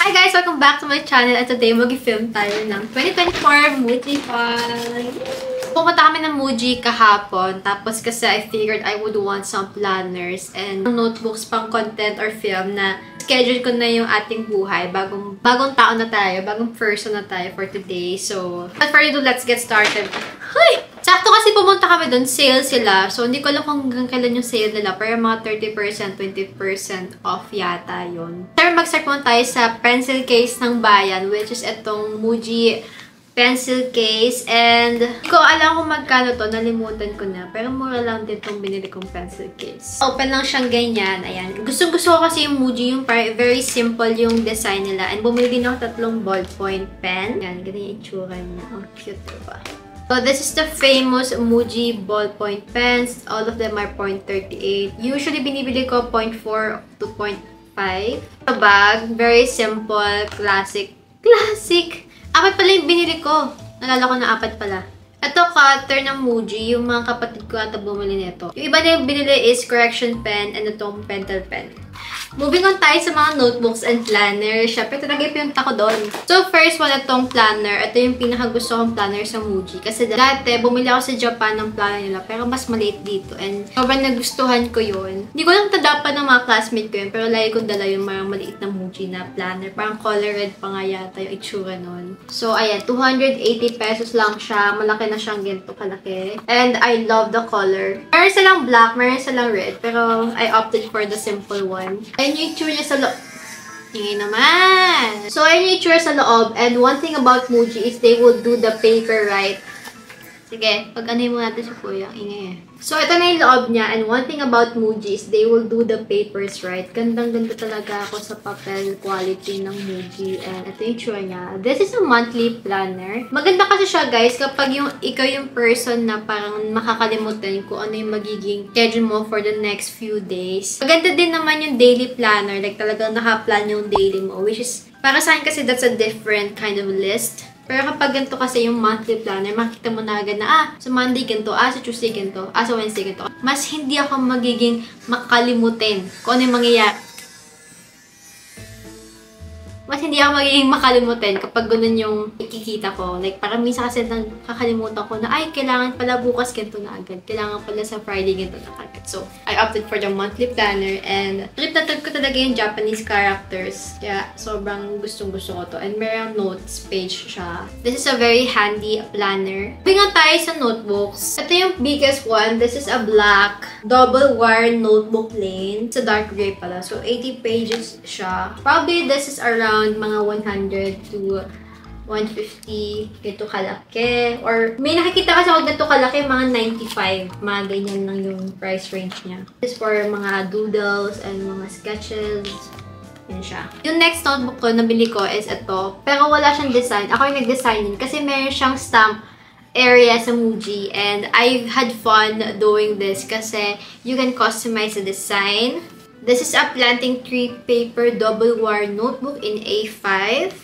Hi guys! Welcome back to my channel at today mag-film tayo ng 2024 Muji Haul. Pumunta kami ng Muji kahapon tapos kasi I figured I would want some planners and notebooks pang content or film na schedule ko na yung ating buhay. Bagong taon na tayo, bagong person na tayo for today. So, without further ado, let's get started. Hi! Sakto kasi pumunta kami doon, sale sila. So, hindi ko alam kung hanggang kailan yung sale nila. Pero mga 30%, 20% off yata yun. Sir, mag-start muna tayo sa pencil case ng bayan, which is itong Muji pencil case. And, hindi ko alam kung magkano to. Nalimutan ko na. Pero mura lang din itong binili kong pencil case. Open lang siyang ganyan. Ayan. Gustong-gusto ko kasi yung Muji, yung very simple yung design nila. And bumili din ako 3 ballpoint pen. Ayan, ganyan yung itsura niya. Oh, cute, diba? So, this is the famous Muji ballpoint pens. All of them are 0.38. Usually, binibili ko 0.4 to 0.5. The bag, very simple, classic. Classic! 4 pala yung binili ko. Nalala ko na 4 pala. Ito, cutter ng Muji. Yung mga kapatid ko ata bumili nito. Yung iba na yung binili is correction pen and itong pentel pen. Moving on tayo sa mga notebooks and planner. Siyempre, talaga yung ko doon. So, first one, itong planner. Ito yung pinakagusto kong planner sa Muji. Kasi dati, bumili ako sa Japan ng planner nila. Pero mas maliit dito. And sobrang nagustuhan ko yun. Hindi ko lang tadapan ng mga classmate ko yun. Pero lagi kong dala yung mga maliit na Muji na planner. Parang color red pa nga yata yung itsura nun. So, ayan. 280 pesos lang siya. Malaki na siyang ganito kalaki. And I love the color. Meron silang black, meron silang red. Pero I opted for the simple one. Ayun yung itsura niya sa loob. Ingay naman! So, ayun yung itsura sa loob. And one thing about Muji is they will do the paper right. Sige, pag-anay mo natin sa kuya. Ingay eh. So, ito na yung loob niya. And one thing about Muji is they will do the papers right. Gandang-ganda talaga ako sa papel quality ng Muji. And ito yung itsura niya. This is a monthly planner. Maganda kasi siya, guys, kapag ikaw yung person na parang makakalimutan kung ano yung magiging schedule mo for the next few days. Maganda din naman yung daily planner. Like, talagang nakaplan yung daily mo. Which is, para sa akin kasi that's a different kind of list. Pero kapag ganito kasi yung monthly planner, makita mo na agad na, sa Monday ganito, sa Tuesday ganito, sa Wednesday ganito. Mas hindi ako magiging makalimutin kung ano yung mangyayari. Mas hindi ako magiging makalimutin kapag ganun yung ikikita ko. Like, parang minsan kasi nakakalimutan ko na, ay, kailangan pala bukas ganito na agad. Kailangan pala sa Friday ganito na agad. So, I opted for the monthly planner and trip na trip ko talaga yung Japanese characters. Kaya, sobrang gustong-gusto ko to. And merong notes page siya. This is a very handy planner. Moving on tayo sa notebooks. Ito yung biggest one. This is a black double wire notebook plain. It's a dark gray pala. So, 80 pages siya. Probably this is around mga 100 to 150 ito kalaki. Or may nakikita kasi ako dito kalaki, mga 95. Mga ganyan lang yung price range niya. This is for mga doodles and mga sketches. Yan siya. Yung next notebook ko, nabili ko is ito. Pero wala siyang design. Ako yung nag-design din. Kasi meron siyang stamp area sa Muji. And I've had fun doing this kasi you can customize the design. This is a planting tree paper double wire notebook in A5.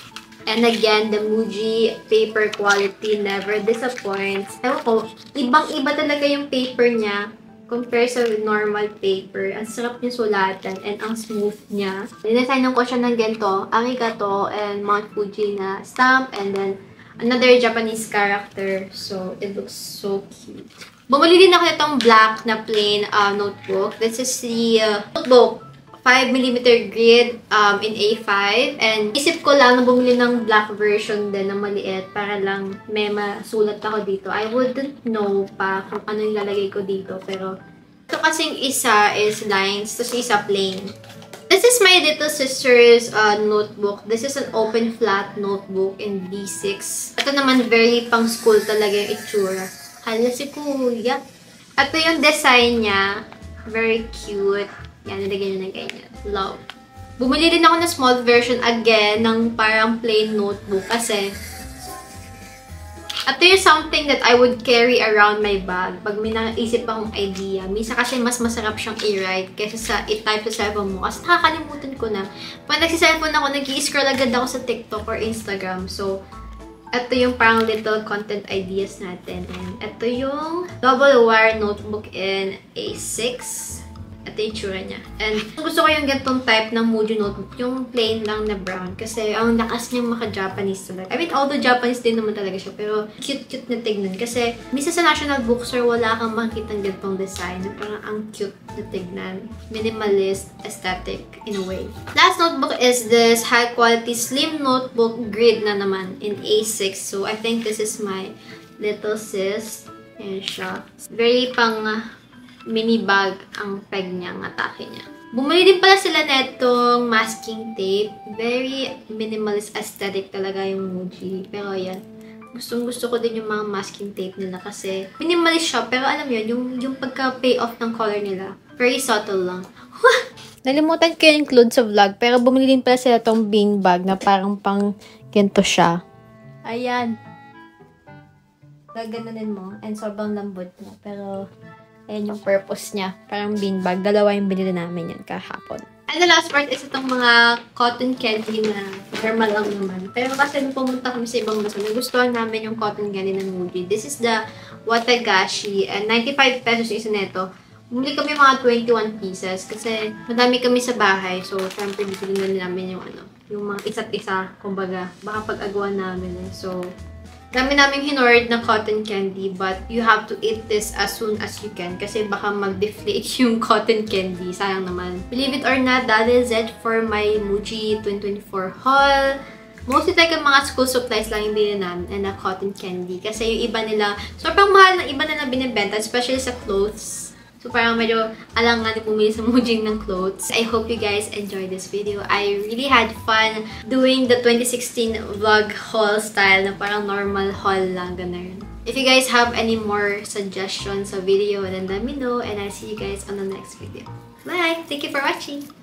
And again, the Muji paper quality never disappoints. Ewan ko, ibang-iba talaga yung paper niya compare sa normal paper. Ang sarap niya sulatan and ang smooth niya. Dinesignan ko siya ng ganito, arigato and Mount Fuji na stamp and then another Japanese character. So, it looks so cute. Bumili din ako nitong black na plain notebook. This is the notebook 5mm grid in A5. And isip ko lang na bumili ng black version din na maliit para lang may masulat ako dito. I wouldn't know pa kung ano yung lalagay ko dito. Pero ito kasing isa is lines, tapos isa plain. This is my little sister's notebook. This is an open flat notebook in B6. Ito naman very pang school talaga yung itsura. Hala si kuya. Ito yung design niya. Very cute. Yan, nilagyan nyo ng ganyan. Love. Bumili din ako ng small version again ng parang plain notebook kasi ito yung something that I would carry around my bag pag may naisip akong idea. Minsan kasi mas masarap siyang i-write kaysa sa i-type sa cellphone mo. Kasi nakakalimutan ko na. Pag nagsi-cellphone ako, nag-i-scroll agad ako sa TikTok or Instagram. So, ito yung parang little content ideas natin. And ito yung double wire notebook in A6. Ito yung itsura niya. And gusto ko yung ganitong type ng Muji notebook, yung plain lang na brown. Kasi ang lakas niyang maka-Japanese talaga. I mean, although Japanese din naman talaga siya, pero cute-cute na tignan. Kasi minsan sa National Bookstore, wala kang makikita ng ganitong design. Parang ang cute na tignan. Minimalist, aesthetic in a way. Last notebook is this high-quality slim notebook grid na naman in A6. So, I think this is my little sis. Ayan siya. Very pang mini bag ang peg niya, ang atake niya. Bumili din pala sila netong masking tape. Very minimalist aesthetic talaga yung Muji. Pero yan, gustong-gusto ko din yung mga masking tape nila kasi minimalist siya. Pero alam yun, yung pagka-payoff ng color nila, very subtle lang. Nalimutan ko yung include sa vlog, pero bumili din pala sila tong bean bag na parang pang ganito siya. Ayan. Gaganunin mo. And sobrang lambot niya. Pero, ayan yung purpose niya. Parang beanbag. Dalawa yung binili namin yan kahapon. And the last part is itong mga cotton candy na normal lang naman. Pero kasi nung pumunta kami sa ibang bansa, nagustuhan namin yung cotton candy ng Muji. This is the Watagashi. And 95 pesos isa neto. Bumili kami mga 21 pieces. Kasi madami kami sa bahay. So, syempre, bibili na namin yung mga isa't isa. Kumbaga, baka pag-agawan namin. So, dami naming hinordered na cotton candy, but you have to eat this as soon as you can kasi baka mag-deflate yung cotton candy. Sayang naman. Believe it or not, that is it for my Muji 2024 haul. Mostly like mga school supplies lang yung bilhin namin and na cotton candy. Kasi yung iba nila, sobrang mahal ng iba nila binibenta, especially sa clothes. So, parang medyo alangan bumili sa Muji ng clothes. I hope you guys enjoyed this video. I really had fun doing the 2016 vlog haul style na parang normal haul lang, ganun. If you guys have any more suggestions sa video, then let me know and I'll see you guys on the next video. Bye! Thank you for watching!